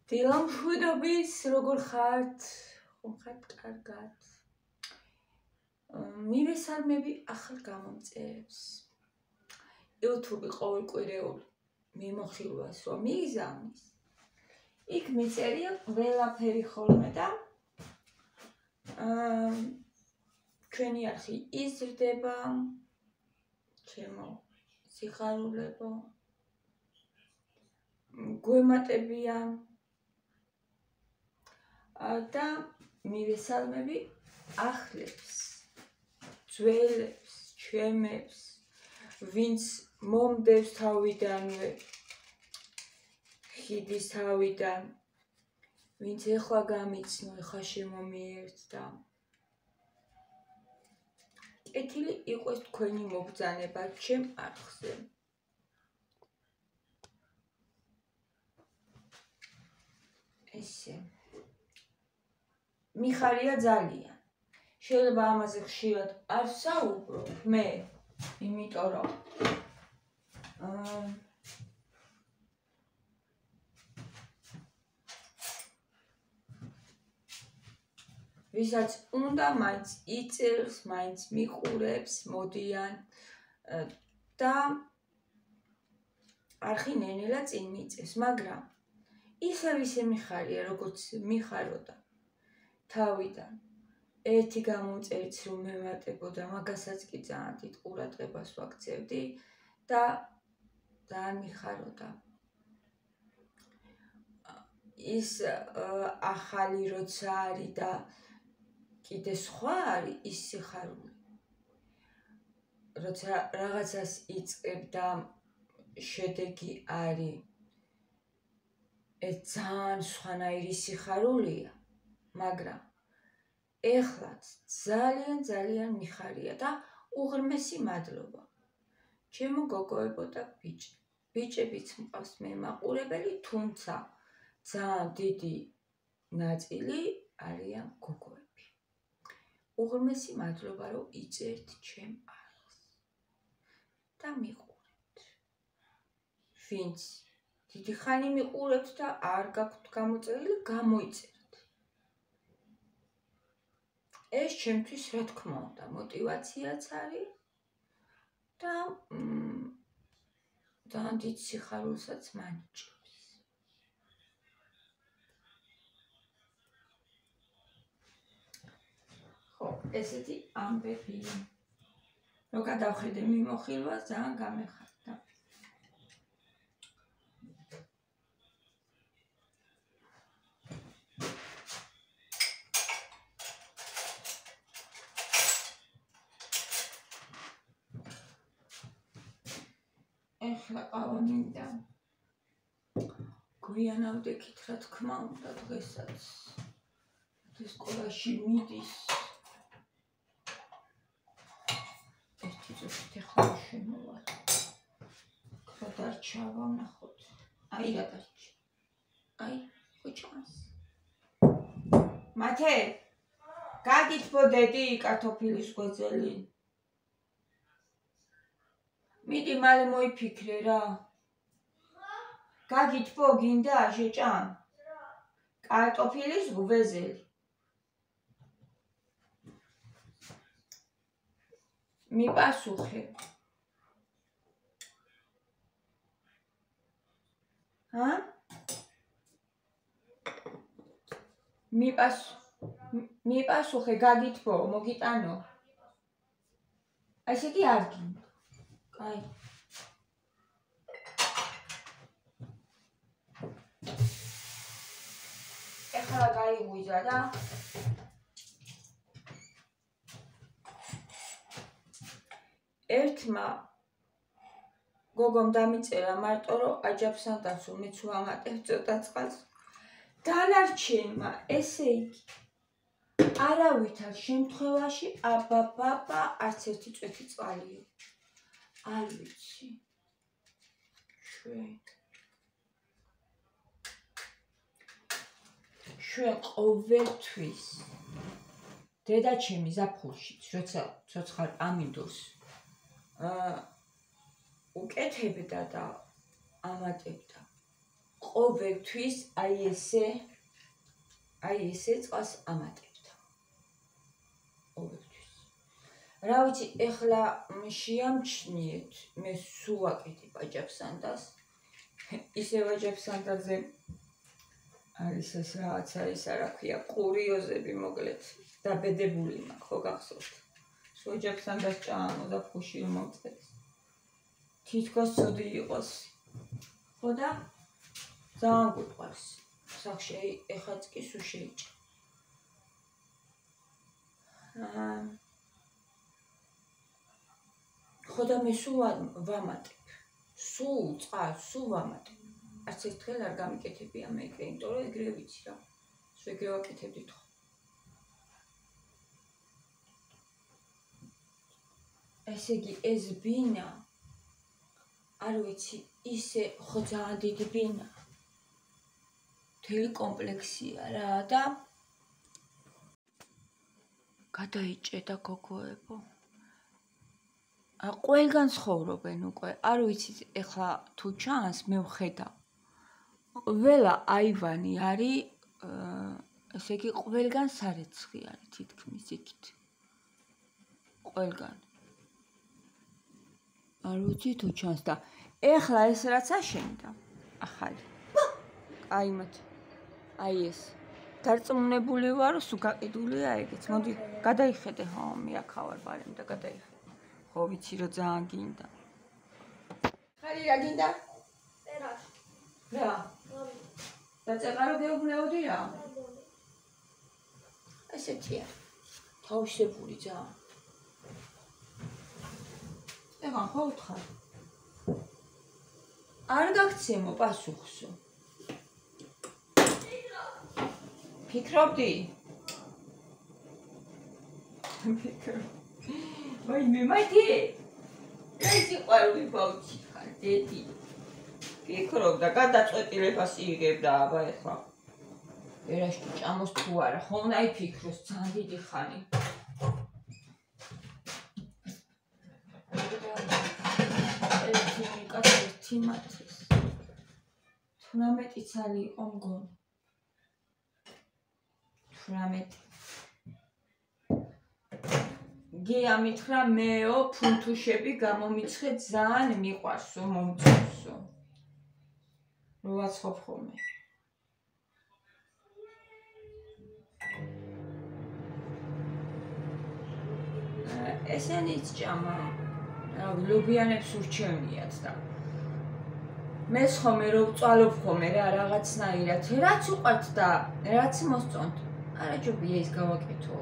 დილამშვიდობის, როგორ ხართ? ხომ ხართ კარგად? მივესალმები ახალ გამომწერებს. YouTube-ი ყოველკვირეულ მიმოხილვას რომ მიიგზავნის. იქ მიწერია ყველაფერი ხოლმე და ჩვენი არხი იზრდება, ჩემო სიხარულებო, გვემატებიან და მივესალმები ახლებს, ძველებს, ჩემებს, ვინც მომდევს თავიდანვე, ხიდის თავიდან, ვინც ეხლა გამიცნო, ეხლა შემომიერთა. კეთილი იყოს თქვენი მობრძანება ჩემ არხზე. ესე. მიხარია ძალიან. შეიძლება ამაზე ხშირად არ საუბრობ მე, იმიტომ რომ ვისაც უნდა მაინც იწერს, მაინც მიყურებს, მოდიან და არხი ნენელა წინ მიწევს, მაგრამ ისევ მიხარია, როგორც მიხაროდა თავიდან. ერთი გამომწერიც რომ მემატებოდა, მაგასაც კი ძალიან დიდ ყურადღებას ვაქცევდი და ძალიან მიხაროდა. ის ახალი როცა არის და კიდე სხვა არის ის სიხარული. როცა რაღაცას იწყებ და შედეგი არის, ეს ძალიან სხვანაირი სიხარულია, მაგრამ ეხლაც ძალიან მიხარია და უღრმესი მადლობა. ჩემო გოგოებო და ბიჭებო. ბიჭებიც მყავს მემაყურებელი, თუმცა ძალიან დიდი ნაწილი არიან გოგოები. უღრმესი მადლობა რომ იწერთ ჩემ არხს და მიყურებთ. ვინც დიდი ხანი მიყურებთ და არ გაქვთ გამოწერილი, გამოიწერთ. ეს ჩემთვის რა თქმა უნდა мотиваციაც არის და ძალიან დიდ სიხარულსაც მანიჭებს. ხო, ესეთი ამბები. რო გადავხედე მიმოხილვას, ძალიან გამეხარდა. ეხლა ყავა მინდა გვიანავდექით რა თქმა უნდა დღესაც. ეს სკოლაში მიდის. ერთი წუთით ეხლა შემოვალ. რა დარჩავა ნახოთ. აი რა დარჩა. აი ხოჭას. მათე გაგითბო დედი კარტოფილის გვეძელი. მიდი მალე მოიფიქრე რა. გაგითბო გინდა შეჭამ? კარტოფილის გვეძელი. მიპასუხე. მიპასუხე გაგითბო, მოგიტანო. ესე კი არ გინდა. აი. ეხლა გაიღვიძა და ერთმა გოგომ დამიწერა მარტო რომ აჯაფსან დასო, მეც ვამატებ ცოტა წყალს. დანარჩენმა ესე იგი არავითარ შემთხვევაში აბაბაბა არც ერთი წვეთი წყალი. არ ვიცი. ჩვენ ყოველთვის დედაჩემი ზაფხულშიც, როცა ცოცხალ ამინდოს უკეთებდა და ამატებდა. ყოველთვის აი ესე წყალს ამატებთ. ყოველთვის. რა ვიცი, ეხლა შეამჩნიეთ, მე სულ ვაკეთებ აჯაფსანდას. ისევ აჯაფსანდაზე არის ეს რაღაცა ის რა ქვია, კურიოზები მოკლედ დაბედებული მაქვს, ხო გახსოვთ? სულ აჯაფსანდას ჭაანო და ფუში რომ მომწეს. თითქოს ცუდი იყოს. ხო და ძალიან გვიყვარს. სახში ეხაც კი სულ შეიჭა. ხო და მე სულ ვამატებ. სულ წყალს, სულ ვამატებ. არც ერთხელ არ გამიკეთებია მე ეგრე, იმიტომ რომ ეგრე ვიცი რა. სულ ეგრე ვაკეთებდით ხო. ესე იგი ეს ბინა არ ვიცი, ისე ხო ძალიან დიდი ბინა. მთელი კომპლექსია რა და გადაიჭედა გოგოებო. ყველგან ცხოვრობენ უკვე. არ ვიცი, ეხლა თუ ჩანს, მე ვხედავ. ყველა აივანი არის, ესე იგი ყველგან სარეცხი არის თითქმის იქით. ყველგან. არ ვიცი თუ ჩანს და ეხლა ეს რაც აშენდა, ახალი. აიმათ. აი ეს. დარწმუნებული ვარ, სულ გაყიდულია ეგეც. მოდი, გადაიხედე ხო, მე აქ ვარ ბარემ და გადაიხედე. ხო ვიცი რომ ძალიან გინდა. ხარი რა გინდა? წერაში. რა? დაწეყარო გეუბნეოდი რა? ესეთია. თავისებური ძალიან. ეგან ხო ვთხარ? არ გაგცემო პასუხსო. ფიქრობდი? ვაი მე მაიტი. ეს სიყვარული ბავშვი ხარ, დედი. ფიქრობდა, გადაწყვეტილებას იღებდა, აბა ეხლა. ვერაში ჭამოს თუ არა, ხო უნდა იფიქროს ძალიან დიდი ხანი. ერთი მათეს. 18 წელი იყო მგონი. 18. გია მითხრა მეო ფუნთუშები გამომიცხე ძალიან მიყვარსო, მომწონსო. რო ვაცხობ ხოლმე. ესენიც ჭამა. ლობიანებს ურჩევნიათ და მე ხომე რო ვწვალობ ხომე რა რაღაცნაირად, რაც უყვართ და რაც მოსწონთ. არა ჯობია ის გავაკეთო.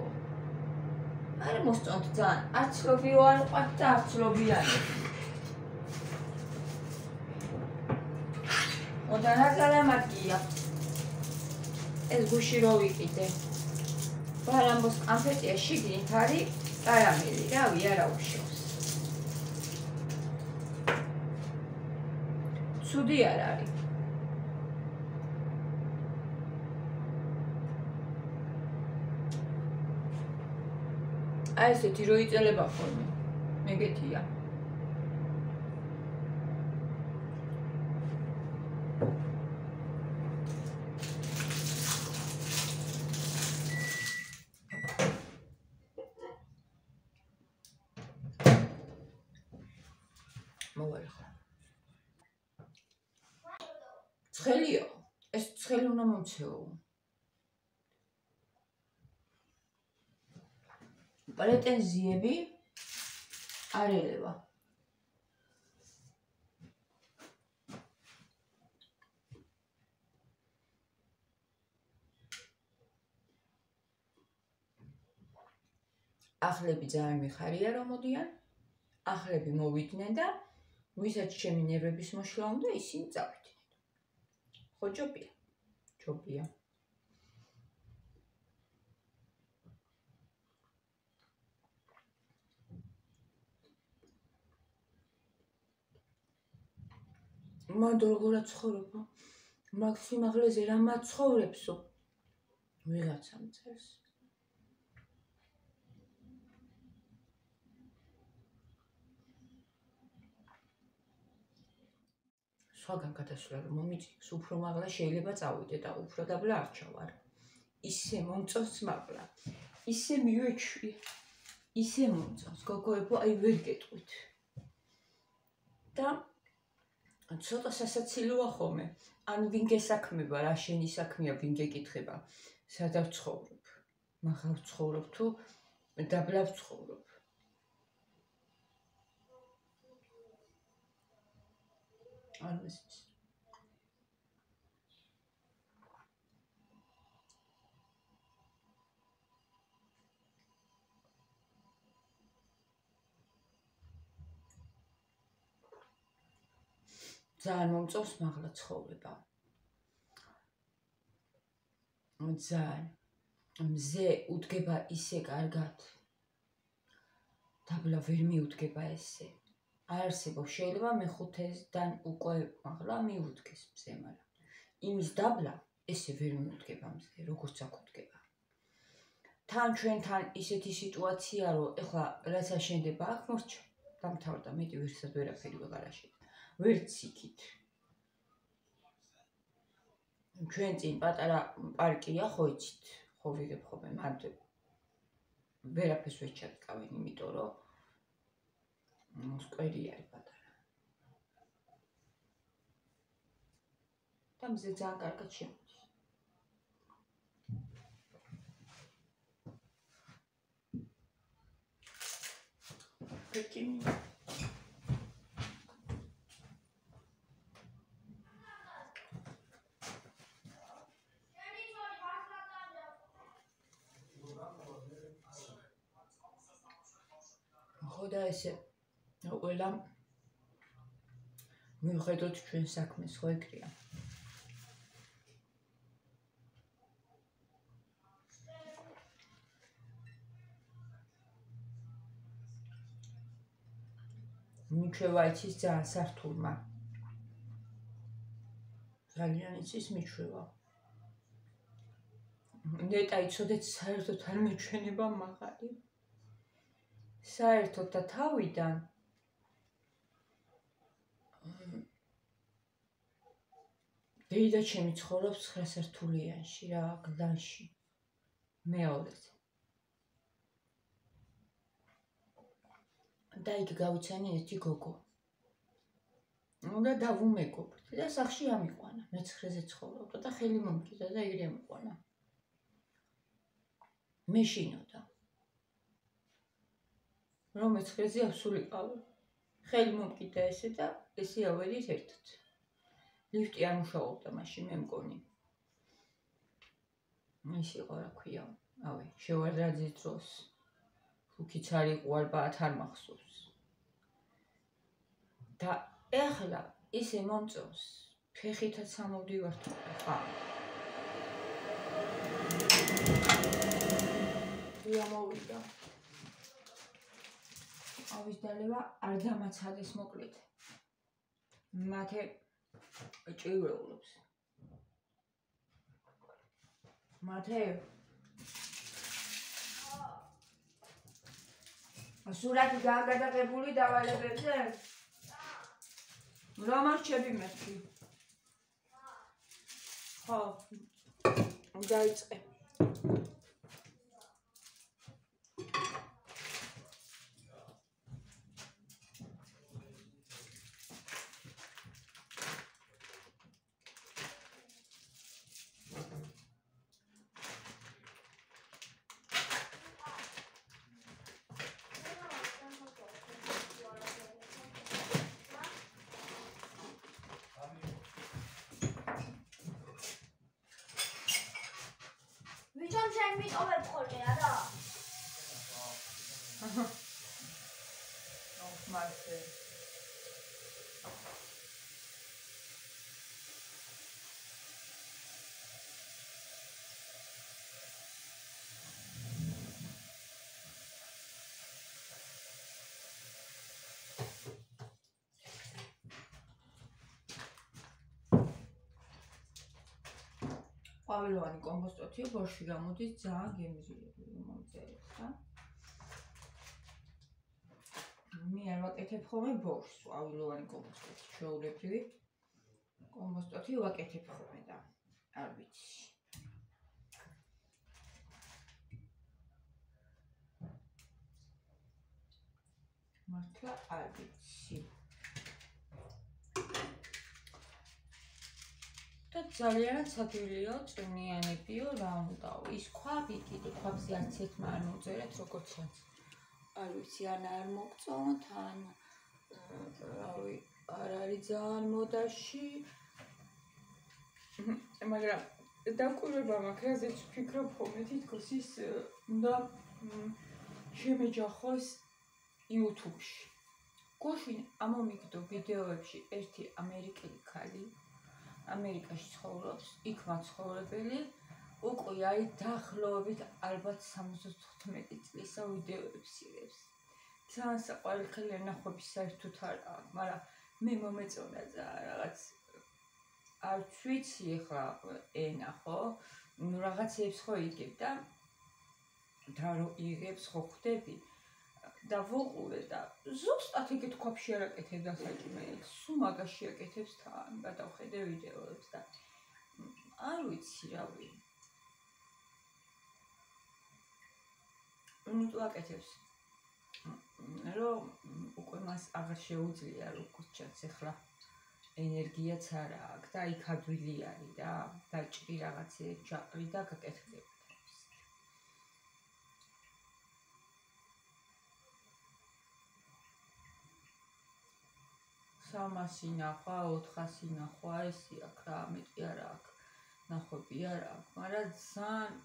არა მოსწონთ ძალიან. არც ლობიო არ უყვართ და არც ლობიანი. ოდა რა გალამაგია. ეს გუში რო ვიყიდე. ბარამბოს კანფეტია შიგნით არის კარამელი, რავი არა უშავს. ცუდი არ არის. აი ესეთი რო იწელება ხოლმე. მეგეთია. მოვალხო. ცხელიო, ეს ცხელი უნდა მომცეო. პრეტენზიები არ ელევა. ახლები ძალიან მიხარია რომ მოდიან. ახლები მოვიდნენ და ვისაც ჩემი ნერვების მოშლა უნდა, ისინი წავიდნენ. ხო ჯობია. ჯობია. მანდ როგორ ცხოვრობ? მაგ სიმაღლეზე რა მაცხოვრებსო? ვიღაცამ წერს. სხვაგან გადასვლა რომ მომიწიოს, უფრო მაღლა შეიძლება წავიდე და უფრო დაბლა არ ჩავარ. ისე მომწონს მაღლა. ისე მივეჩვი. ისე მომწონს, გოგოებო, აი ვერ გეტყვით. და ცოტა სასაცილოა ხოლმე. ან ვინ გესაქმება, რა შენი საქმეა, ვინ გეკითხება, სადა ვცხოვრობ. მაღლა ვცხოვრობ თუ დაბლა ვცხოვრობ. არ მესმის. ძალიან მომწონს მაღლა ცხოვრება. ძალიან. მზე უდგება ისე კარგად. დაბლა ვერ მიუდგება ესე. არ არსებობს, შეიძლება მე-5-დან უკვე მაღლა მიუდგეს მზე, მაგრამ იმის დაბლა ესე ვერ მიუდგება მზე, როგორც აქ უდგება. თან ჩვენთან ისეთი სიტუაცია, რომ ეხლა რაც აშენდება აქ მორჩა, დამთავრდა, მეტი ვერსად ვერაფერი ვეღარ აშენდა. ვერც იქით. ჩვენ წინ პატარა პარკია, ხო იცით, ხო ვიღებ ხოლმე, მანდ ვერაფერს ვერ ჩადგავენ, იმიტომ რომ სკვერი არის პატარა. და მზე ძალიან კარგად შემოდის. პეკინი. ხო და ესე ყველა მივხედოთ ჩვენ საქმეს, ხო ეგრეა. მიჩვევა იცის ძალიან სართულმა. ძალიან იცის მიჩვევა. ნეტა იცოდეთ საერთოდ არ მეჩვენება მაღალი. საერთოდ და თავიდან დეიდა ჩემი ცხოვრობს 9 სართულიანში რა, გლანში. მეორეზე. და იქ გავიცანი ერთი გოგო. და დავუმეგობრდ და სახში ამიყვანა. მე 9-ზე ცხოვრობდა და ხელი მომკიდა და იგრე ამიყვანა. მეშინოდა. რომ 9-ზე აბსოლუტურად ხელი მომკიდა ესე და ესე ავედით ერთად. ლიფტი არ მუშაობდა მაშინ მე მგონი. ის იყო რა ქვია, ავე, შევარდაძის დროს. ფუქიც არ იყო ალბათ არ მახსოვს. და ეხლა ისე მომწონს, ფეხითაც ამოვდივარ თუ ხა. ამოვიდა. ავის დალევა არ დამაცადეს მოკლედ. მათე ჭირვეულობს. მათე სურათი გააგადაღებული დავალებებზე? რომ არჩები მეთქი? ხო, დაიწყე. Sen bir o hep koruyor da. Of maalesef. ყვავილოვანი კომპოსტოთი ბორში გამოდის ძალიან გემიზულებული მომწერებს და მე არ ვაკეთებ ხოლმე ბორშს ყვავილოვანი კომპოსტოთი ჩვეულებრივი კომპოსტოთი ვაკეთებ ხოლმე და არ ვიცი. მართლა არ ვიცი. და ძალიან საძვლიო, წვნიანებიო, რა უნდაო. ის ქვაბი კიდე ქვაბზე არც ერთმა არ მოუწერეთ, როგორც ჩანს. არ ვიცი, ან არ მოგწონთ, ან რავი, არ არის ძალიან მოდაში. მაგრამ დაკვირვება მაქვს, რაზეც ვფიქრობ ხოლმე, თითქოს ის უნდა შემეჯახოს YouTube-ში. გუშინ ამომიგდო ვიდეოებში ერთი ამერიკელი ქალი, ამერიკაში ცხოვრობს, იქ მაცხოვრებელი, უკვე არის დაახლოებით ალბათ 75 წლისა ვიდეოებს იღებს. ძალიან საყვარელი ნახვები საერთოდ არ აქვს, მაგრამ მე მომეწონა ძალიან რაღაც არც ვიცი ახლა ენა ხო, რაღაცებს ხო იგებ და რო იღებს ხო ხვდები და ვუყურე და ზუსტად ეგეთ ქვაბში არ აკეთებ დასაჭმელს, სულ მაგაში აკეთებს თან, გადავხედე ვიდეოებს და არ ვიცი რავი. ნუ აკეთებს. რომ უკვე მას აღარ შეუძლია როგორც ჩანს ახლა ენერგიაც არ აქვს და იქ ადვილი არის რა, დაჭრი რაღაცეებს ჯაყრი და გაკეთდება. სამასი ნახვა, 400 ნახვა, ესი აქვს რა, მეტი არ აქვს, ნახვები არ აქვს, მაგრამ ძალიან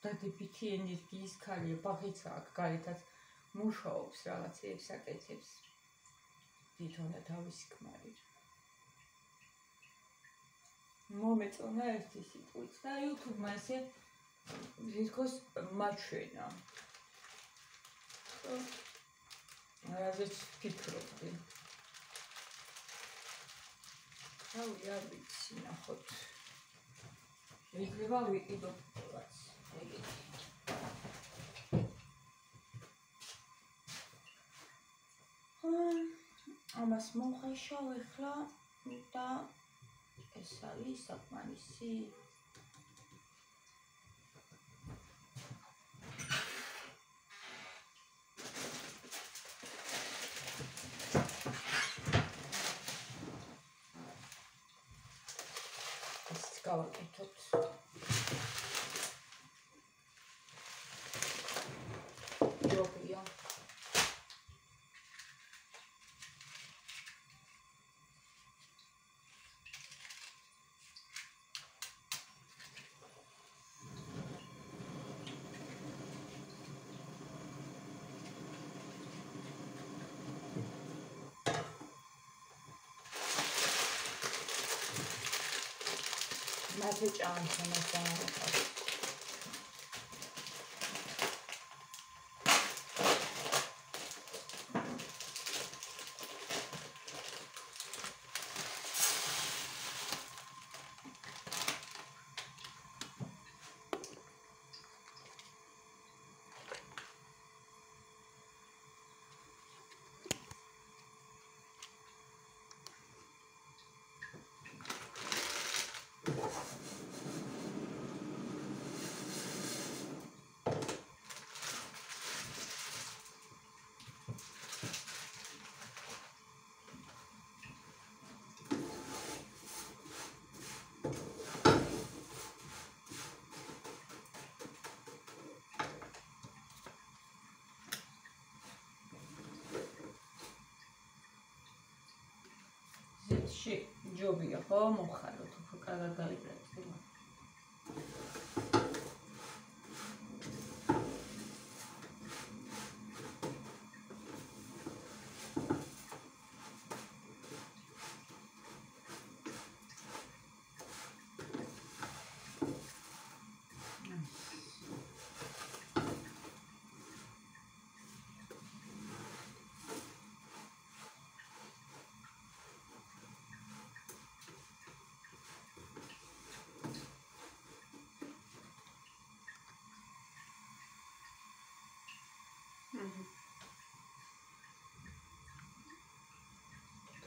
დადებითი ენერგიის ქალია, ბაღიც აქვს, გარეთაც მუშაობს, რაღაცეებს აკეთებს. თვითონა თავისი ქმარი. მომეწონა ერთი სიტყვით და YouTube-მა ესე თითქოს მაჩვენა. რაზეც ვფიქრობდი. რავი, არ ვიცი, ნახოთ. შეიძლება ვიყიდოთ რაღაც ეგეთი. ამას მოვხეშავ ახლა და ეს არის საკმარისი. გავაკეთოთ. ჯობია. მათე ჭამს ამას დავაყავ. ჯობია ხო მოხაროთ უფრო კარგად გაიბრალოს.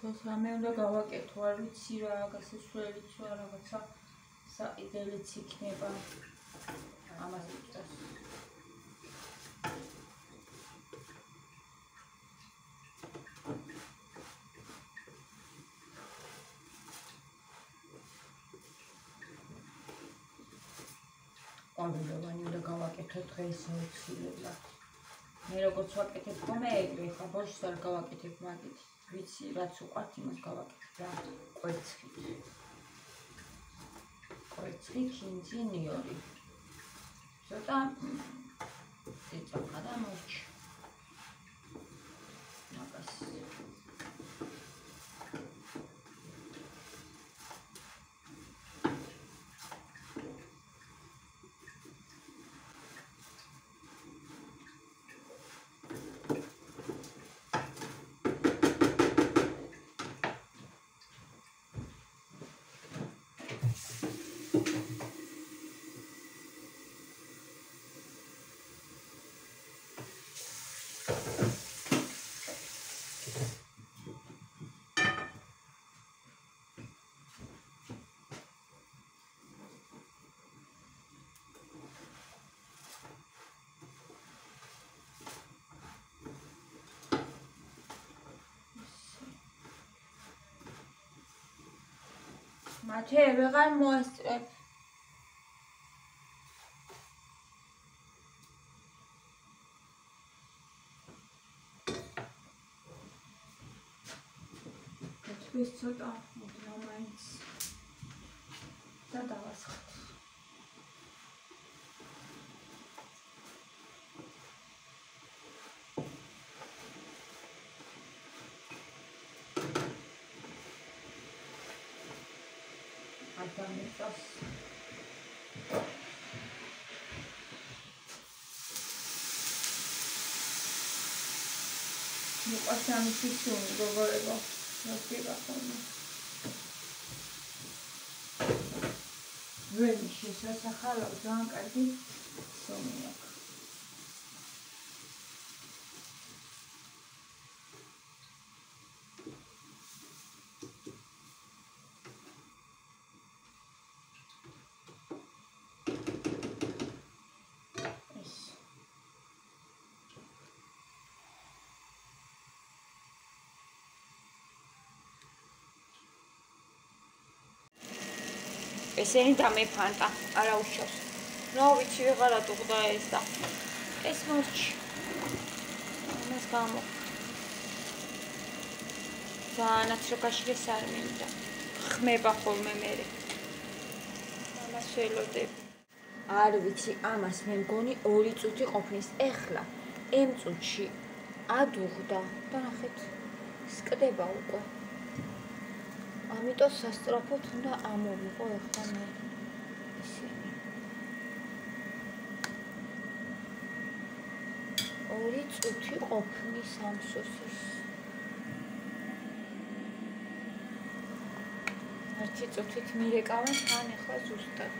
დღეს რამე უნდა გავაკეთო, არ ვიცი რა, გასასვლელიც რა, რაღაცა საყიდელიც იქნება. ამას ვიწევს. ყვავილოვანი უნდა გავაკეთო დღეს აუცილებლად. მე როგორც ვაკეთებ ხოლმე ეგრე, ხა ბოშს არ გავაკეთებ მაგით. ვიცი, რაც უყვართ იმას გავაკეთებ რა, კვერცხი, ქინძი, ნიორი. ცოტა ეწახა და მოჩი. მაგას მათე ვეღარ მოესწრებ. ეს ცოტა მოდრა მაინც და დავასხოთ. ადამიანს მიყვარს ამისი სუნი გოგოებო, მოსწრება ხოლმე. ველი შესასახალავ ძალიან კარგი სუნი აქვს. ესენი დამეფანტა, არა უშავს. რა ვიცი ვეღარა დუღდა ეს და ეს მოსჩი. ამას გამო. ძალიანაც რო გაშლეს არ მინდა. ხმება ხოლმე მერე. ამას ველოდები. არ ვიცი, ამას მე მგონი 2 წუთი ყოფნის. ეხლა ემ წუთში ადუღდა და ნახეთ, სკდება უკვე. ამიტომ სასწრაფოდ უნდა ამოვიღო ეხლა მე ისინი. 2 წუთი ყოფნის სამსოსის. 1 წუთით მირეკავენ თან ეხლა ზუსტად.